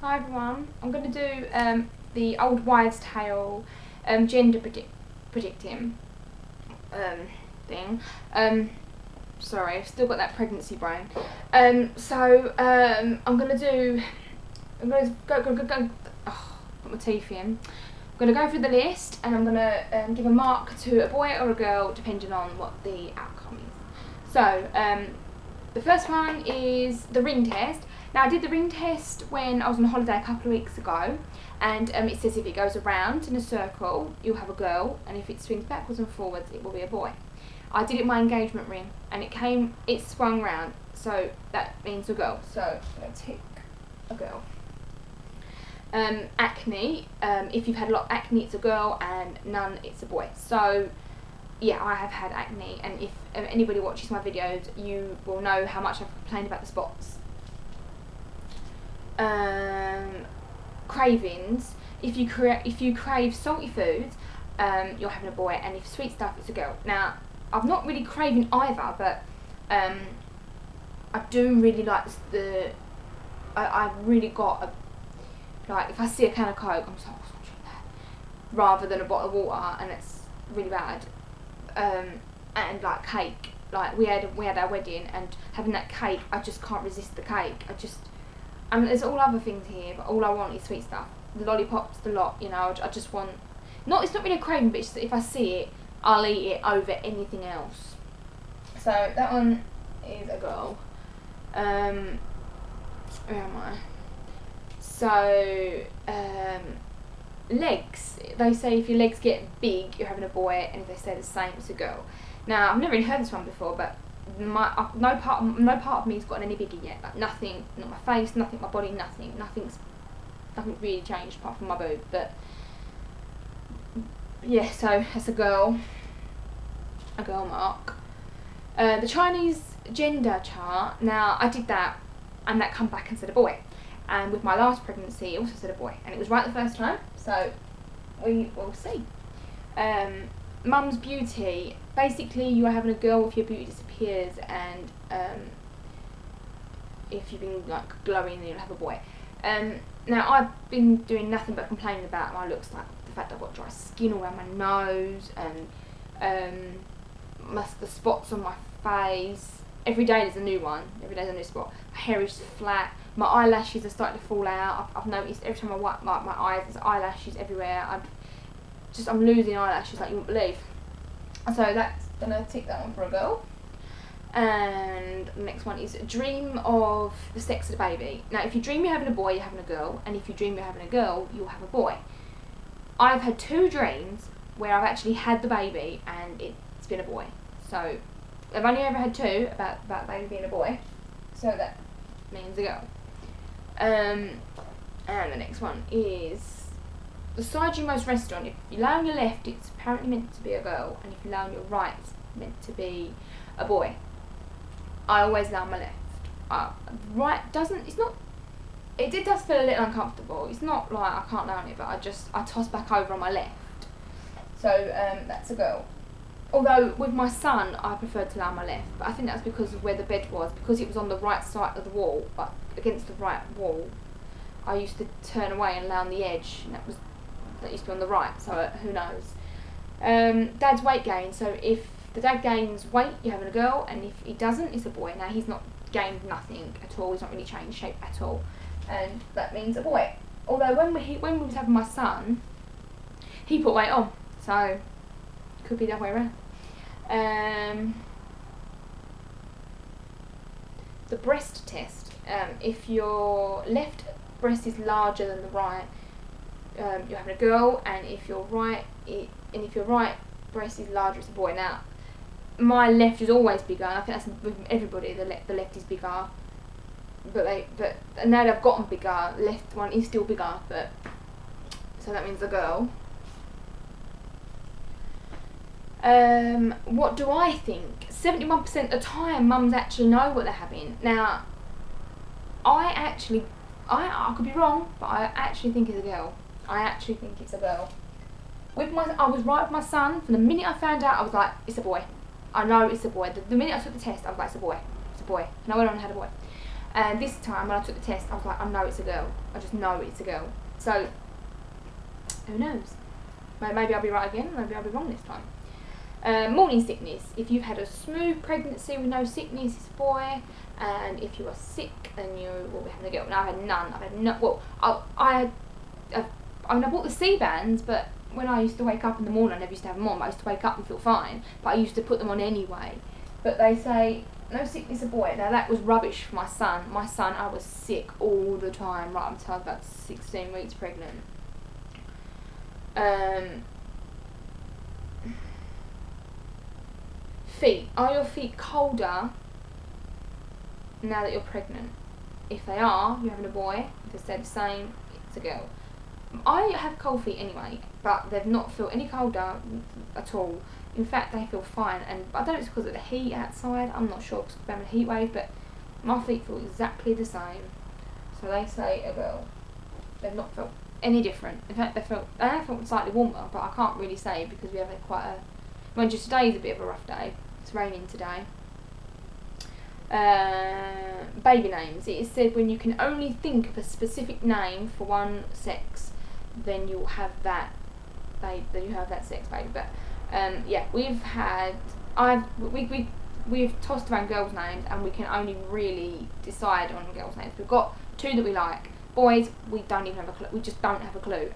Hi everyone, I'm going to do the old wives' tale gender predicting thing. Sorry, I've still got that pregnancy brain. I'm going to go, oh, put my teeth in. I'm going to go through the list and I'm going to give a mark to a boy or a girl depending on what the outcome is. So, the first one is the ring test. Now, I did the ring test when I was on holiday a couple of weeks ago, and it says if it goes around in a circle, you'll have a girl, and if it swings backwards and forwards, it will be a boy. I did it with my engagement ring, and it swung round, so that means a girl. So I'm going to tick a girl. Acne, if you've had a lot of acne, it's a girl, and none, it's a boy. So yeah, I have had acne, and if anybody watches my videos, you will know how much I've complained about the spots. Cravings, if you crave salty foods, you're having a boy, and if sweet stuff, it's a girl. Now, I'm not really craving either, but I do really like I really got a, like, if I see a can of Coke, I'm just like, oh, drink that, rather than a bottle of water, and it's really bad. And like cake, like we had our wedding, and having that cake, I just can't resist the cake. And there's all other things here, but all I want is sweet stuff. The lollipops, the lot, you know. I just want, it's not really a craving, but it's just, if I see it, I'll eat it over anything else. So that one is a girl. Where am I? So legs. They say if your legs get big, you're having a boy, and if they stay the same, it's a girl. Now, I've never really heard this one before, but no part of me's gotten any bigger yet. Like nothing, not my face, nothing, my body, nothing really changed apart from my boob. But yeah, so that's a girl mark. The Chinese gender chart. Now, I did that, and that come back and said a boy. And with my last pregnancy, it also said a boy, and it was right the first time. So we will see. Mum's beauty. Basically, you are having a girl if your beauty disappears, and if you've been like glowing, then you'll have a boy. Now, I've been doing nothing but complaining about my looks, like the fact I've got dry skin all around my nose, and the spots on my face. Every day there's a new one. Every day there's a new spot. My hair is flat. My eyelashes are starting to fall out. I've noticed every time I wipe my eyes, there's eyelashes everywhere. I'm losing eyelashes like you wouldn't believe. So that's gonna tick that one for a girl. And the next one is dream of the sex of the baby. Now, if you dream you're having a boy, you're having a girl, and if you dream you're having a girl, you'll have a boy. I've had 2 dreams where I've actually had the baby and it's been a boy. So I've only ever had 2 about the baby being a boy. So that means a girl. And the next one is the side you most rest on. If you lay on your left, it's apparently meant to be a girl, and if you lay on your right, it's meant to be a boy. I always lay on my left. Right doesn't, it's not, it does feel a little uncomfortable. It's not like I can't lay on it, but I toss back over on my left. So that's a girl. Although with my son, I preferred to lay on my left, but I think that's because of where the bed was, because it was on the right side of the wall, but against the right wall. I used to turn away and lay on the edge, and that used to be on the right, so who knows. Dad's weight gain. So if the dad gains weight, you're having a girl, and if he doesn't, it's a boy. Now, he's not gained nothing at all. He's not really changed shape at all, and that means a boy. Although when we was having my son, he put weight on, so could be the other way around. The breast test. If your left breast is larger than the right, you're having a girl, and if your right breast is larger, it's a boy. Now, my left is always bigger, and I think that's with everybody. The left is bigger, but now they've gotten bigger. Left one is still bigger, but so that means a girl. What do I think? 71% of the time, mums actually know what they're having. Now, I could be wrong, but I actually think it's a girl. I actually think it's a girl. I was right with my son. From the minute I found out, I was like, it's a boy. I know it's a boy. The minute I took the test, I was like, it's a boy. It's a boy. And I went on and had a boy. And this time when I took the test, I was like, I know it's a girl. I just know it's a girl. So, who knows? Maybe I'll be right again, maybe I'll be wrong this time. Morning sickness. If you've had a smooth pregnancy with no sickness, it's a boy. And if you are sick, then you will be having a girl. Now, I've had none. I've had no. Well, I bought the C-bands, but when I used to wake up in the morning, I never used to have them on. But I used to wake up and feel fine. But I used to put them on anyway. But they say no sickness, a boy. Now that was rubbish for my son. My son, I was sick all the time, right until I was about 16 weeks pregnant. Feet. Are your feet colder now that you're pregnant? If they are, you're having a boy. If they're the same, it's a girl. I have cold feet anyway, but they've not felt any colder at all. In fact, they feel fine, and I don't know if it's because of the heat outside. I'm not sure because I'm having a heat wave, but my feet feel exactly the same. So they say a girl. They've not felt any different. In fact, they have felt slightly warmer, but I can't really say because we have had quite a. Mind you, today's a bit of a rough day. It's raining today. Baby names. It is said when you can only think of a specific name for one sex, then you'll have that. Then you have that sex baby. But yeah, we've tossed around girls' names, and we can only really decide on girls' names. We've got two that we like. Boys, we don't even have a clue. We just don't have a clue,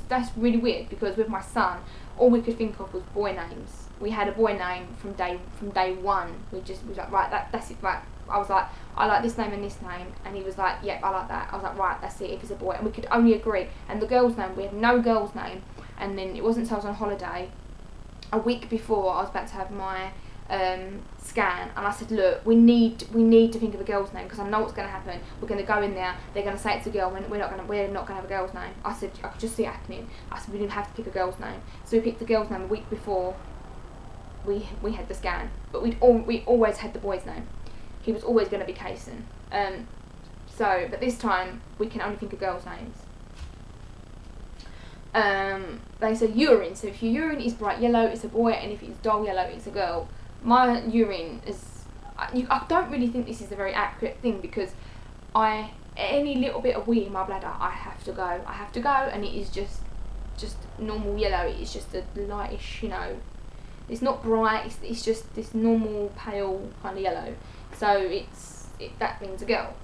that's really weird because with my son, all we could think of was boy names. We had a boy name from day one. We was like, right, that's it. Right, I was like, I like this name and this name, and he was like, yep, I like that. I was like, right, that's it. If it's a boy, and we could only agree. And the girl's name, we had no girl's name. And then it wasn't until I was on holiday, a week before I was about to have my scan, and I said, look, we need to think of a girl's name because I know what's going to happen. We're going to go in there, they're going to say it's a girl, we're not going to have a girl's name. I said, I could just see it happening. I said, we didn't have to pick a girl's name. So we picked the girl's name a week before we had the scan, but we always had the boy's name. He was always going to be Kaysen. But this time we can only think of girls' names. They say urine. So if your urine is bright yellow, it's a boy, and if it's dull yellow, it's a girl. My urine is. I don't really think this is a very accurate thing because any little bit of wee in my bladder, I have to go, and it is just normal yellow. It's just a lightish, It's not bright. It's just this normal pale kind of yellow. So that means a girl.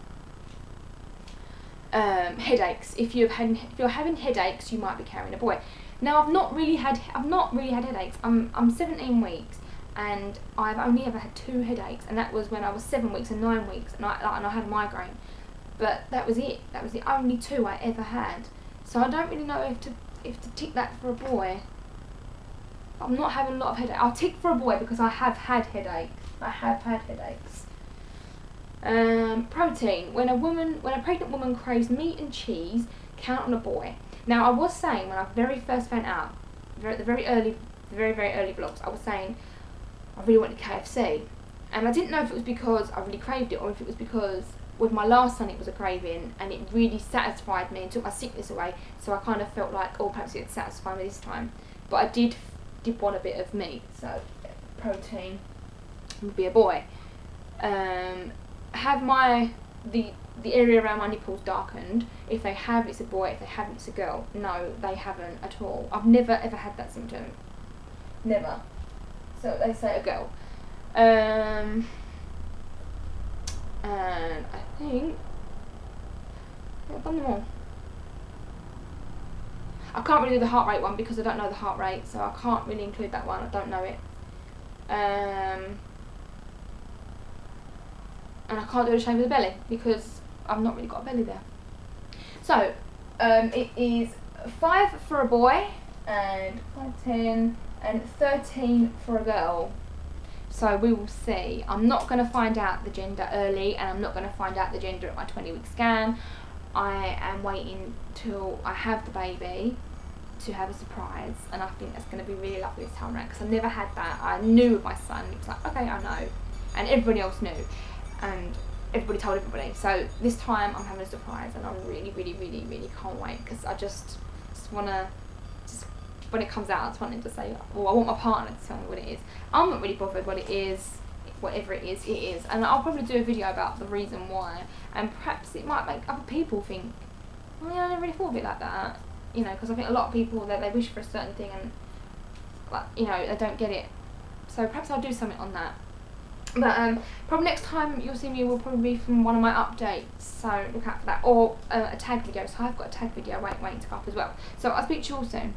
Headaches. If you're having headaches, you might be carrying a boy. Now I've not really had headaches. I'm 17 weeks, and I've only ever had 2 headaches, and that was when I was 7 weeks and 9 weeks, and I had a migraine. But that was it. That was the only 2 I ever had. So I don't really know if to tick that for a boy. I'm not having a lot of headaches. I'll tick for a boy because I have had headaches. Protein. When a pregnant woman craves meat and cheese, count on a boy. Now I was saying when I very first found out, the very early vlogs, I was saying I really wanted KFC, and I didn't know if it was because I really craved it or if it was because with my last son it was a craving and it really satisfied me and took my sickness away. So I kind of felt like, oh, perhaps it'd satisfy me this time. But I did want a bit of meat, so protein would be a boy. Have the area around my nipples darkened. If they have, it's a boy. If they haven't, it's a girl. No, they haven't at all. I've never ever had that symptom. Never. So they say a girl. And I think I've done them all. I can't really do the heart rate one because I don't know the heart rate, so I can't really include that one. I don't know it. And I can't do the shape of the belly because I've not really got a belly there. So it is 5 for a boy and 5, 10 and 13 for a girl. So we will see. I'm not going to find out the gender early, and I'm not going to find out the gender at my 20-week scan. I am waiting till I have the baby to have a surprise, and I think that's going to be really lovely this time around because I never had that. I knew with my son, it was like, okay, I know, and everybody else knew, and everybody told everybody. So this time I'm having a surprise, and I'm really can't wait because I just want to, when it comes out, I just want him to say, well, I want my partner to tell me what it is. I'm not really bothered what it is. whatever it is, and I'll probably do a video about the reason why, and perhaps it might make other people think, well, yeah, I never really thought of it like that, you know, because I think a lot of people, they wish for a certain thing and, like, you know, they don't get it. So perhaps I'll do something on that. But probably next time you'll see me will probably be from one of my updates, so look out for that, or a tag video. So I've got a tag video waiting to go up as well. So I'll speak to you all soon.